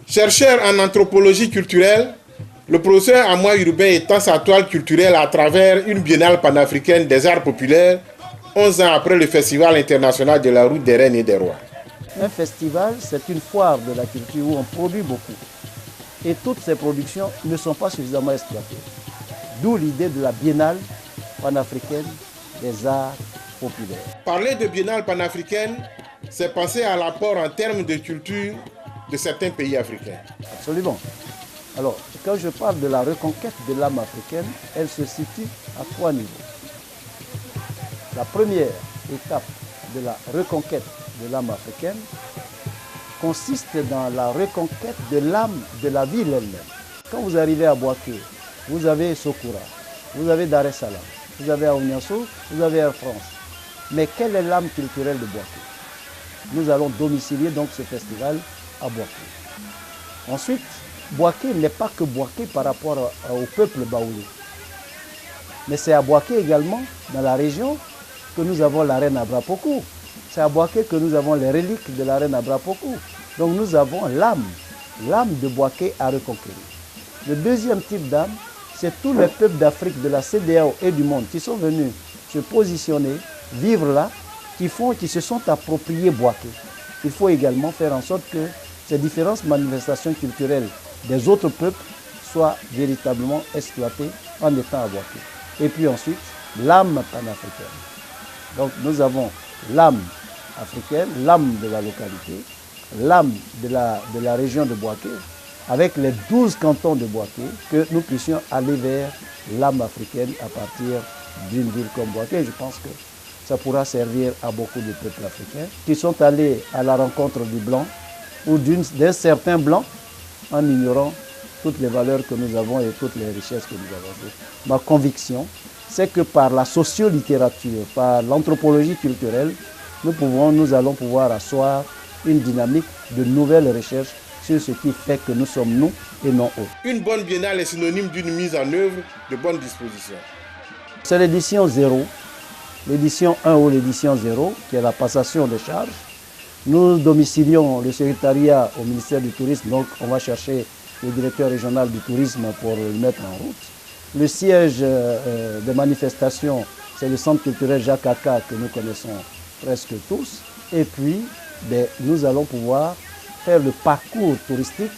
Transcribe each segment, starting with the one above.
Chercheur en anthropologie culturelle, le professeur Amoa Urbain étend sa toile culturelle à travers une biennale panafricaine des arts populaires, 11 ans après le Festival international de la route des reines et des rois. Un festival, c'est une foire de la culture où on produit beaucoup. Et toutes ces productions ne sont pas suffisamment exploitées. D'où l'idée de la biennale panafricaine des arts populaires. Parler de biennale panafricaine, c'est penser à l'apport en termes de culture de certains pays africains. Absolument. Alors, quand je parle de la reconquête de l'âme africaine, elle se situe à 3 niveaux. La première étape de la reconquête de l'âme africaine consiste dans la reconquête de l'âme de la ville elle-même. Quand vous arrivez à Bouaké, vous avez Sokura, vous avez Dar es Salaam, vous avez Aouniasso, vous avez Air France. Mais quelle est l'âme culturelle de Bouaké? Nous allons domicilier donc ce festival à Bouaké. Ensuite, Bouaké n'est pas que Bouaké par rapport au peuple baoulé. Mais c'est à Bouaké également, dans la région, que nous avons la reine Abrapokou. C'est à Bouaké que nous avons les reliques de la reine Abrapokou. Donc nous avons l'âme de Bouaké à reconquérir. Le deuxième type d'âme, c'est tous les peuples d'Afrique, de la CEDEAO et du monde qui sont venus se positionner, vivre là, qui se sont appropriés Bouaké. Il faut également faire en sorte que ces différentes manifestations culturelles des autres peuples soient véritablement exploitées en étant à Bouaké. Et puis ensuite, l'âme panafricaine. Donc nous avons l'âme africaine, l'âme de la localité, l'âme de la région de Bouaké, avec les 12 cantons de Bouaké, que nous puissions aller vers l'âme africaine à partir d'une ville comme Bouaké. Je pense que ça pourra servir à beaucoup de peuples africains qui sont allés à la rencontre du blanc ou d'un certain blanc en ignorant toutes les valeurs que nous avons et toutes les richesses que nous avons. Ma conviction, c'est que par la sociolittérature, par l'anthropologie culturelle, nous allons pouvoir asseoir une dynamique de nouvelles recherches sur ce qui fait que nous sommes nous et non eux. Une bonne biennale est synonyme d'une mise en œuvre de bonnes dispositions. C'est l'édition 0, l'édition 1 ou l'édition 0, qui est la passation des charges. Nous domicilions le secrétariat au ministère du Tourisme, donc on va chercher le directeur régional du tourisme pour le mettre en route. Le siège de manifestation, c'est le centre culturel Jacques Aka que nous connaissons presque tous. Et puis, nous allons pouvoir faire le parcours touristique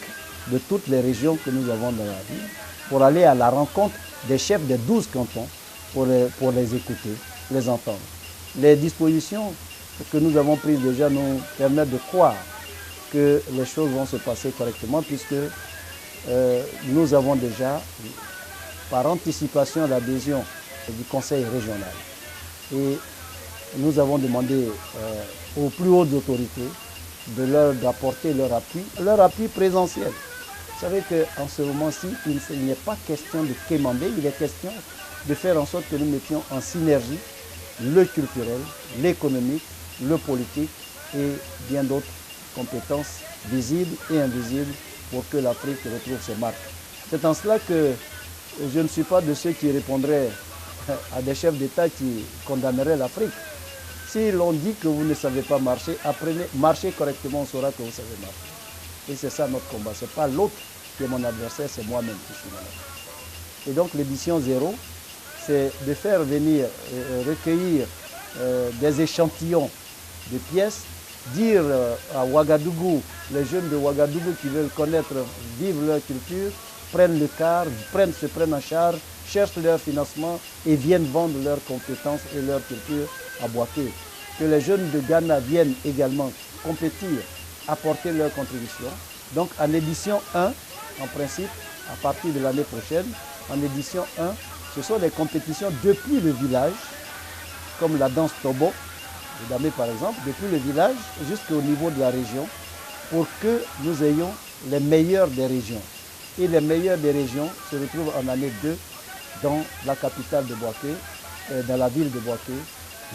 de toutes les régions que nous avons dans la ville pour aller à la rencontre des chefs des 12 cantons pour les écouter, les entendre. Les dispositions que nous avons prises déjà nous permettent de croire que les choses vont se passer correctement puisque nous avons déjà, par anticipation, l'adhésion du conseil régional. Et nous avons demandé aux plus hautes autorités d'apporter leur appui présentiel. Vous savez qu'en ce moment-ci, il n'est pas question de quémander, il est question de faire en sorte que nous mettions en synergie le culturel, l'économique, le politique et bien d'autres compétences visibles et invisibles pour que l'Afrique retrouve ses marques. C'est en cela que je ne suis pas de ceux qui répondraient à des chefs d'État qui condamneraient l'Afrique. Si l'on dit que vous ne savez pas marcher, apprenez, marchez correctement, on saura que vous savez marcher. Et c'est ça notre combat. Ce n'est pas l'autre qui est mon adversaire, c'est moi-même qui suis mon adversaire. Et donc l'édition 0, c'est de faire venir, recueillir des échantillons de pièces, dire à Ouagadougou, les jeunes de Ouagadougou qui veulent connaître, vivre leur culture, prennent le car, se prennent en charge, cherchent leur financement et viennent vendre leurs compétences et leur culture à Bouaké. Que les jeunes de Ghana viennent également compétir, apporter leur contribution. Donc en édition 1, en principe, à partir de l'année prochaine, en édition 1, ce sont des compétitions depuis le village, comme la danse Tobo, de Damé par exemple, depuis le village jusqu'au niveau de la région, pour que nous ayons les meilleurs des régions. Et les meilleurs des régions se retrouvent en année 2 dans la capitale de Bouaké, dans la ville de Bouaké,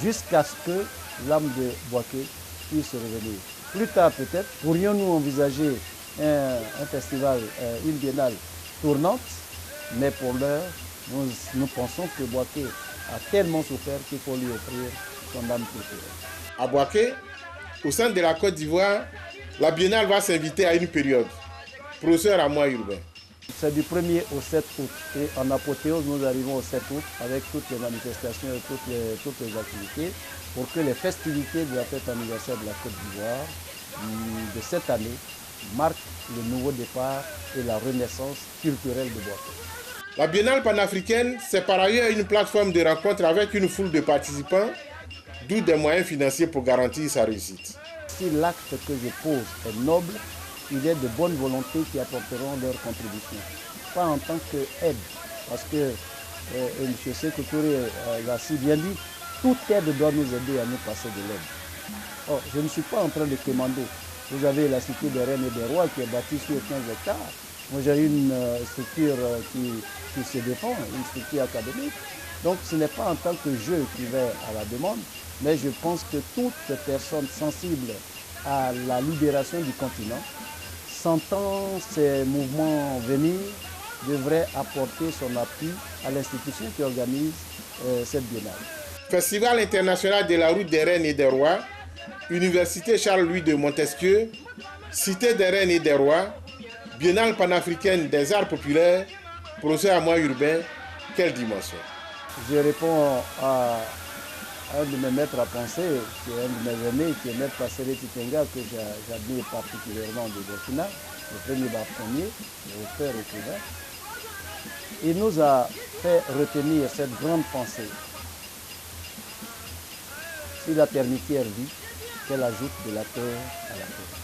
jusqu'à ce que l'âme de Bouaké puisse revenir. Plus tard peut-être, pourrions-nous envisager un festival, une biennale tournante, mais pour l'heure, nous pensons que Bouaké a tellement souffert qu'il faut lui offrir son âme culturelle. À Bouaké, au centre de la Côte d'Ivoire, la biennale va s'inviter à une période. Professeur Amoy Urbain. C'est du 1er au 7 août. Et en apothéose, nous arrivons au 7 août avec toutes les manifestations et toutes les activités pour que les festivités de la fête anniversaire de la Côte d'Ivoire de cette année marquent le nouveau départ et la renaissance culturelle de Bouaké. La Biennale panafricaine, c'est par ailleurs une plateforme de rencontre avec une foule de participants, d'où des moyens financiers pour garantir sa réussite. Si l'acte que je pose est noble, il est de bonne volonté qui apporteront leur contribution. Pas en tant qu'aide, parce que M. Sékou Touré l'a si bien dit, toute aide doit nous aider à nous passer de l'aide. Or, je ne suis pas en train de quémander. Vous avez la cité des reines et des rois qui est bâtie sur 15 hectares. Moi, j'ai une structure qui se défend, une structure académique. Donc, ce n'est pas en tant que je qui vais à la demande, mais je pense que toute personne sensible à la libération du continent, sentant ces mouvements venir, devrait apporter son appui à l'institution qui organise cette biennale. Festival international de la route des reines et des rois, Université Charles-Louis de Montesquieu, Cité des reines et des rois, Biennale panafricaine des arts populaires, professeur Amoy Urbain, quelle dimension? Je réponds à un de mes maîtres à penser, qui est un de mes aînés, qui est maître Passéré Titenga, que j'admire particulièrement de Burkina, le premier bâtonnier, le auteur écrivain. Il nous a fait retenir cette grande pensée. Si la termitière vit, qu'elle ajoute de la terre à la terre.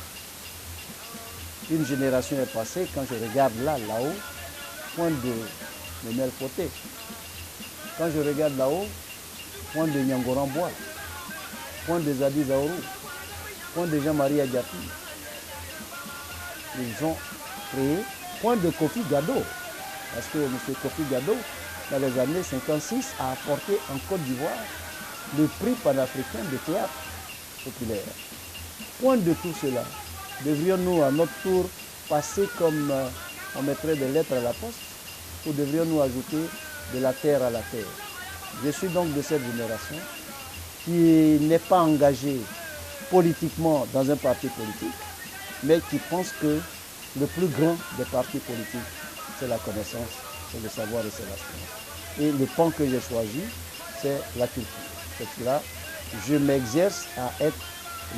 Une génération est passée, quand je regarde là-haut, point de Memel Poté. Quand je regarde là-haut, point de Nyangoran-Bois, point de Zadi Zaourou, point de Jean-Marie Adjapi. Ils ont créé point de Kofi Gado, parce que M. Kofi Gado, dans les années 56, a apporté en Côte d'Ivoire le prix panafricain de théâtre populaire. Point de tout cela, devrions-nous à notre tour passer comme on mettrait des lettres à la poste, ou devrions-nous ajouter de la terre à la terre? Je suis donc de cette génération qui n'est pas engagée politiquement dans un parti politique, mais qui pense que le plus grand des partis politiques, c'est la connaissance, c'est le savoir et c'est la science. Et le pan que j'ai choisi, c'est la culture. C'est cela, je m'exerce à être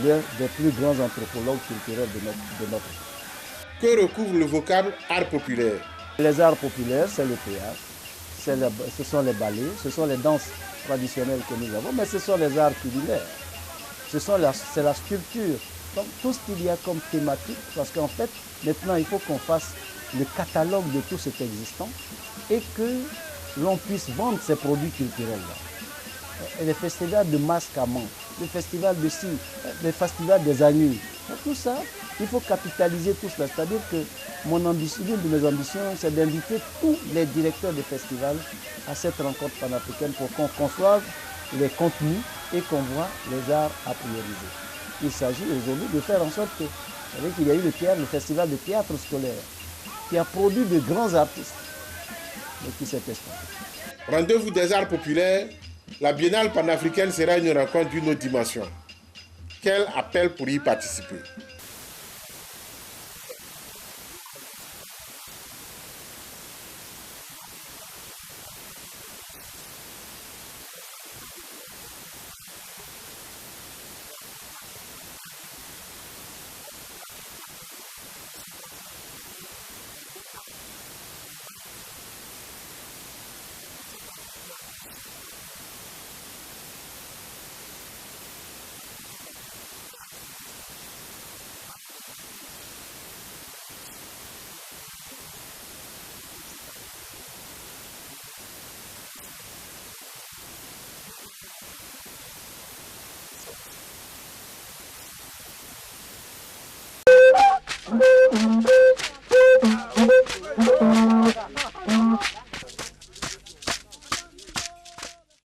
l'un des plus grands anthropologues culturels de notre époque. Que recouvre le vocable art populaire? Les arts populaires, c'est le théâtre, ce sont les ballets, ce sont les danses traditionnelles que nous avons, mais ce sont les arts culinaires, c'est la sculpture. Donc tout ce qu'il y a comme thématique, parce qu'en fait, maintenant il faut qu'on fasse le catalogue de tout cet existant et que l'on puisse vendre ces produits culturels-là. Et les festivals de Mascaman, le festival de Si, le festival des Agnus, tout ça, il faut capitaliser tout cela. C'est-à-dire que l'une de mes ambitions, c'est d'inviter tous les directeurs de festivals à cette rencontre panafricaine pour qu'on conçoive les contenus et qu'on voit les arts à prioriser. Il s'agit aujourd'hui de faire en sorte que, vous savez qu'il y a eu le festival de théâtre scolaire, qui a produit de grands artistes, mais qui s'est estompé. Rendez-vous des arts populaires, la Biennale panafricaine sera une rencontre d'une autre dimension. Quel appel pour y participer?